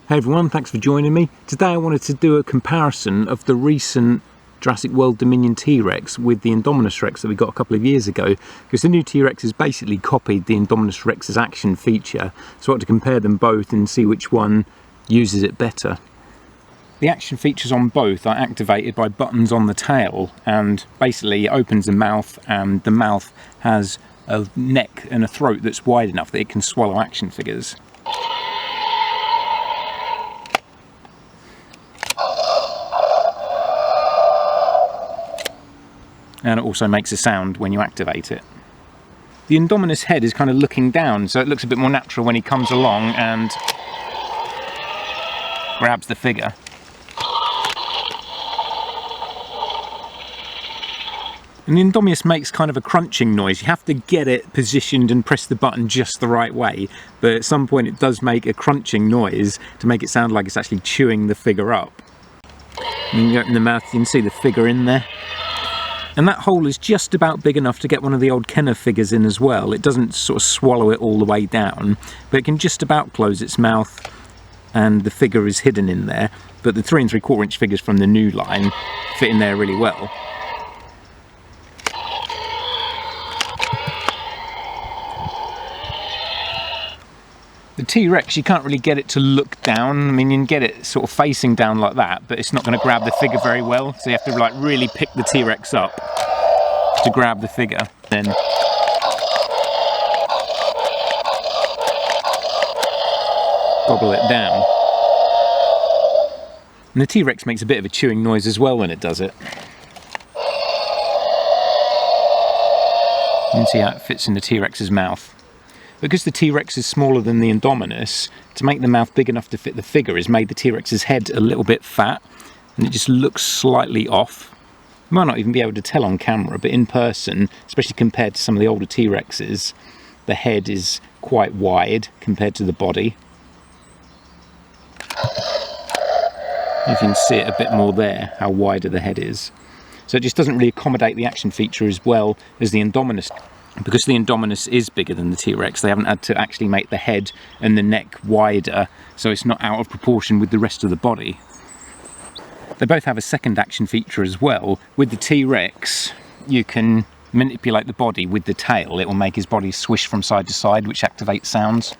Hey everyone, thanks for joining me. Today I wanted to do a comparison of the recent Jurassic World Dominion T-Rex with the Indominus Rex that we got a couple of years ago, because the new T-Rex has basically copied the Indominus Rex's action feature, so I want to compare them both and see which one uses it better. The action features on both are activated by buttons on the tail, and basically it opens the mouth, and the mouth has a neck and a throat that's wide enough that it can swallow action figures. And it also makes a sound when you activate it. The Indominus head is kind of looking down, so it looks a bit more natural when he comes along and grabs the figure. And the Indominus makes kind of a crunching noise. You have to get it positioned and press the button just the right way, but at some point it does make a crunching noise to make it sound like it's actually chewing the figure up. And you open the mouth, you can see the figure in there. And that hole is just about big enough to get one of the old Kenner figures in as well. It doesn't sort of swallow it all the way down, but it can just about close its mouth and the figure is hidden in there. But the 3 3/4 inch figures from the new line fit in there really well. The T-Rex, you can't really get it to look down. I mean, you can get it sort of facing down like that, but it's not going to grab the figure very well. So you have to like really pick the T-Rex up to grab the figure. Then gobble it down. And the T-Rex makes a bit of a chewing noise as well when it does it. You can see how it fits in the T-Rex's mouth. Because the T-Rex is smaller than the Indominus, to make the mouth big enough to fit the figure has made the T-Rex's head a little bit fat, and it just looks slightly off. You might not even be able to tell on camera, but in person, especially compared to some of the older T-Rexes, the head is quite wide compared to the body. You can see it a bit more there, how wider the head is. So it just doesn't really accommodate the action feature as well as the Indominus. Because the Indominus is bigger than the T-Rex, they haven't had to actually make the head and the neck wider, so it's not out of proportion with the rest of the body. They both have a second action feature as well. With the T-Rex, you can manipulate the body with the tail. It will make his body swish from side to side, which activates sounds.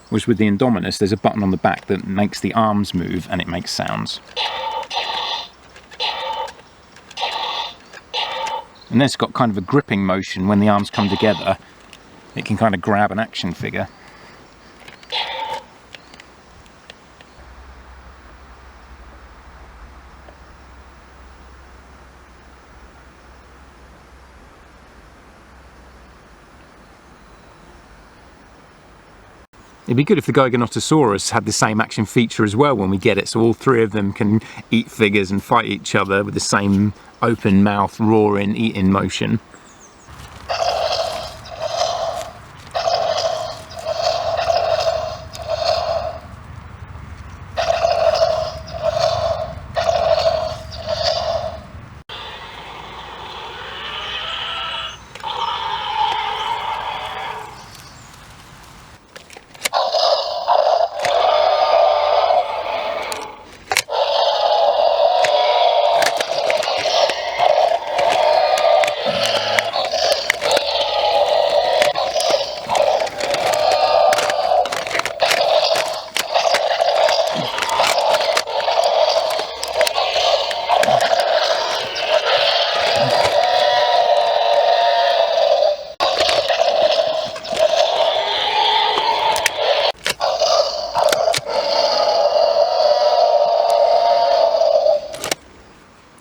Whereas with the Indominus, there's a button on the back that makes the arms move and it makes sounds. And then it's got kind of a gripping motion when the arms come together. It can kind of grab an action figure. It'd be good if the Giganotosaurus had the same action feature as well when we get it, so all 3 of them can eat figures and fight each other with the same open mouth, roaring, eating motion.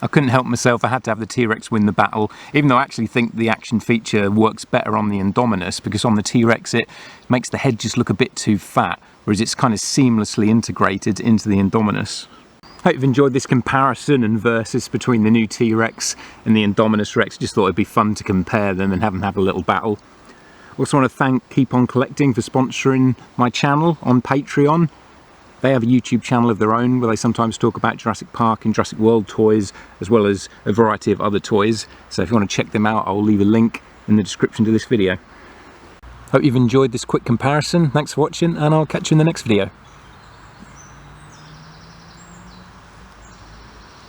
I couldn't help myself, I had to have the T-Rex win the battle, even though I actually think the action feature works better on the Indominus, because on the T-Rex it makes the head just look a bit too fat, whereas it's kind of seamlessly integrated into the Indominus. Hope you've enjoyed this comparison and versus between the new T-Rex and the Indominus Rex. Just thought it'd be fun to compare them and have them have a little battle. Also want to thank Keep On Collecting for sponsoring my channel on Patreon. They have a YouTube channel of their own where they sometimes talk about Jurassic Park and Jurassic World toys, as well as a variety of other toys. So if you want to check them out, I'll leave a link in the description to this video. Hope you've enjoyed this quick comparison. Thanks for watching, and I'll catch you in the next video.